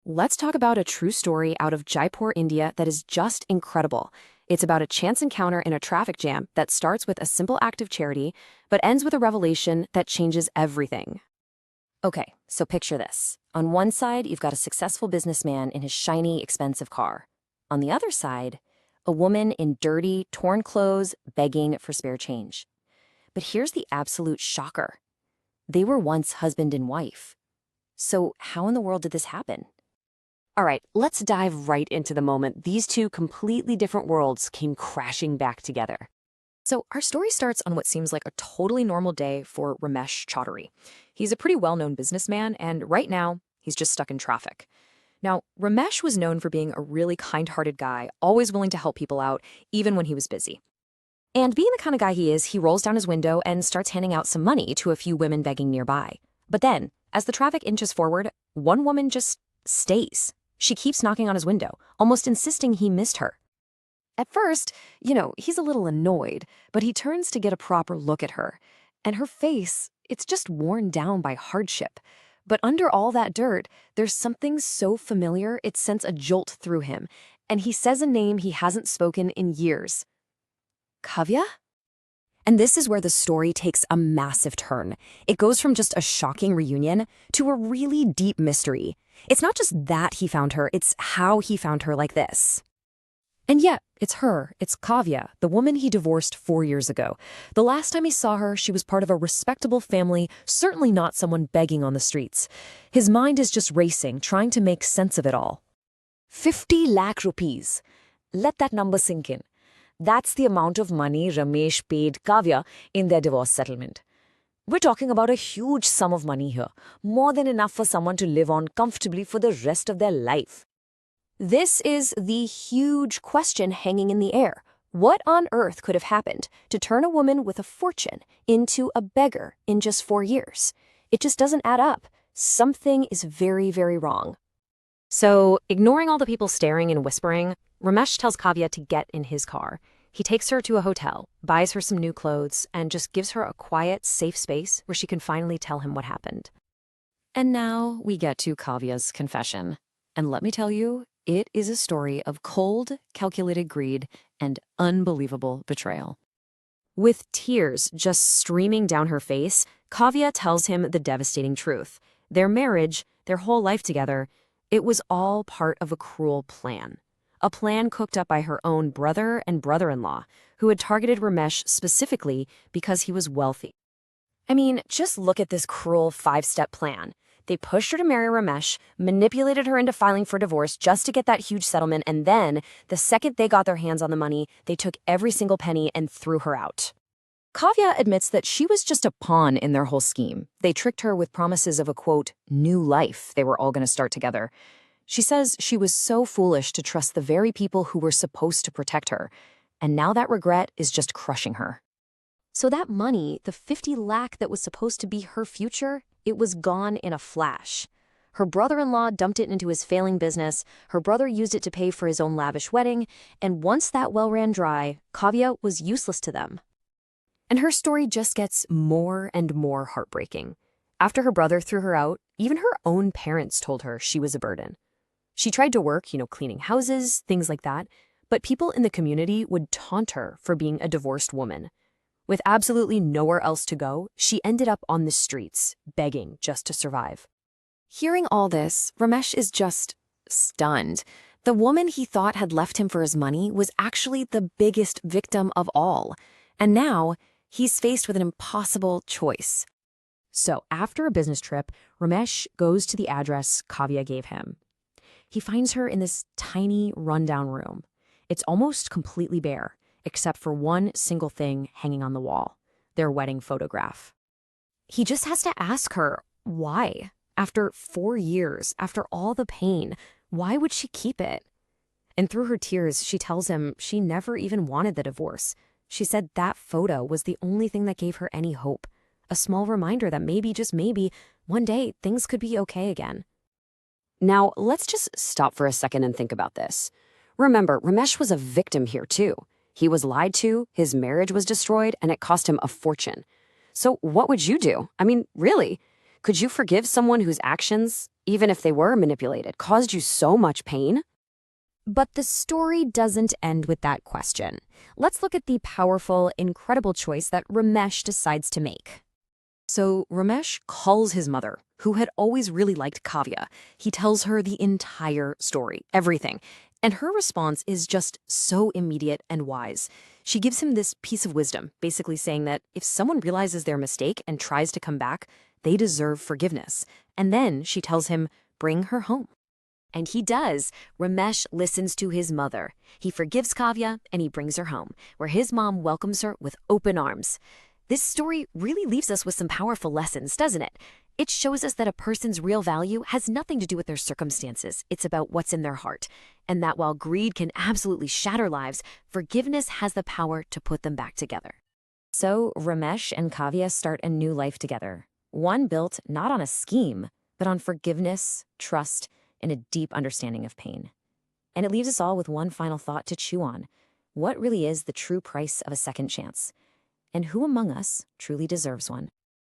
Let's talk about a true story out of Jaipur, India that is just incredible. It's about a chance encounter in a traffic jam that starts with a simple act of charity, but ends with a revelation that changes everything. Okay, so picture this. On one side, you've got a successful businessman in his shiny, expensive car. On the other side, a woman in dirty, torn clothes begging for spare change. But here's the absolute shocker. They were once husband and wife. So how in the world did this happen? All right, let's dive right into the moment these two completely different worlds came crashing back together. So, our story starts on what seems like a totally normal day for Ramesh Chaudhary. He's a pretty well known businessman, and right now, he's just stuck in traffic. Now, Ramesh was known for being a really kind hearted guy, always willing to help people out, even when he was busy. And being the kind of guy he is, he rolls down his window and starts handing out some money to a few women begging nearby. But then, as the traffic inches forward, one woman just stays. She keeps knocking on his window, almost insisting he missed her. At first, he's a little annoyed, but he turns to get a proper look at her. And her face, it's just worn down by hardship. But under all that dirt, there's something so familiar it sends a jolt through him. And he says a name he hasn't spoken in years. Kavya? And this is where the story takes a massive turn. It goes from just a shocking reunion to a really deep mystery. It's not just that he found her, it's how he found her like this. And yet, it's her, it's Kavya, the woman he divorced 4 years ago. The last time he saw her, she was part of a respectable family, certainly not someone begging on the streets. His mind is just racing, trying to make sense of it all. 50 lakh rupees. Let that number sink in. That's the amount of money Ramesh paid Kavya in their divorce settlement. We're talking about a huge sum of money here, more than enough for someone to live on comfortably for the rest of their life. This is the huge question hanging in the air. What on earth could have happened to turn a woman with a fortune into a beggar in just 4 years? It just doesn't add up. Something is very, very wrong. So, ignoring all the people staring and whispering, Ramesh tells Kavya to get in his car. He takes her to a hotel, buys her some new clothes, and just gives her a quiet, safe space where she can finally tell him what happened. And now we get to Kavya's confession. And let me tell you, it is a story of cold, calculated greed and unbelievable betrayal. With tears just streaming down her face, Kavya tells him the devastating truth. Their marriage, their whole life together, it was all part of a cruel plan. A plan cooked up by her own brother and brother-in-law, who had targeted Ramesh specifically because he was wealthy. I mean, just look at this cruel 5-step plan. They pushed her to marry Ramesh, manipulated her into filing for divorce just to get that huge settlement, and then, the second they got their hands on the money, they took every single penny and threw her out. Kavya admits that she was just a pawn in their whole scheme. They tricked her with promises of a, quote, new life they were all going to start together. She says she was so foolish to trust the very people who were supposed to protect her, and now that regret is just crushing her. So that money, the 50 lakh that was supposed to be her future, it was gone in a flash. Her brother-in-law dumped it into his failing business, her brother used it to pay for his own lavish wedding, and once that well ran dry, Kavya was useless to them. And her story just gets more and more heartbreaking. After her brother threw her out, even her own parents told her she was a burden. She tried to work, cleaning houses, things like that, but people in the community would taunt her for being a divorced woman. With absolutely nowhere else to go, she ended up on the streets, begging just to survive. Hearing all this, Ramesh is just stunned. The woman he thought had left him for his money was actually the biggest victim of all. And now, he's faced with an impossible choice. So, after a business trip, Ramesh goes to the address Kavya gave him. He finds her in this tiny, rundown room. It's almost completely bare, except for one single thing hanging on the wall, their wedding photograph. He just has to ask her, why? After 4 years, after all the pain, why would she keep it? And through her tears, she tells him she never even wanted the divorce. She said that photo was the only thing that gave her any hope, a small reminder that maybe, just maybe, one day things could be okay again. Now, let's just stop for a second and think about this. Remember, Ramesh was a victim here too. He was lied to, his marriage was destroyed, and it cost him a fortune. So what would you do? I mean, really? Could you forgive someone whose actions, even if they were manipulated, caused you so much pain? But the story doesn't end with that question. Let's look at the powerful, incredible choice that Ramesh decides to make. So Ramesh calls his mother, who had always really liked Kavya. He tells her the entire story, everything. And her response is just so immediate and wise. She gives him this piece of wisdom, basically saying that if someone realizes their mistake and tries to come back, they deserve forgiveness. And then she tells him, bring her home. And he does. Ramesh listens to his mother. He forgives Kavya and he brings her home, where his mom welcomes her with open arms. This story really leaves us with some powerful lessons, doesn't it? It shows us that a person's real value has nothing to do with their circumstances. It's about what's in their heart. And that while greed can absolutely shatter lives, forgiveness has the power to put them back together. So Ramesh and Kavya start a new life together. One built not on a scheme, but on forgiveness, trust, and a deep understanding of pain. And it leaves us all with one final thought to chew on. What really is the true price of a second chance? And who among us truly deserves one?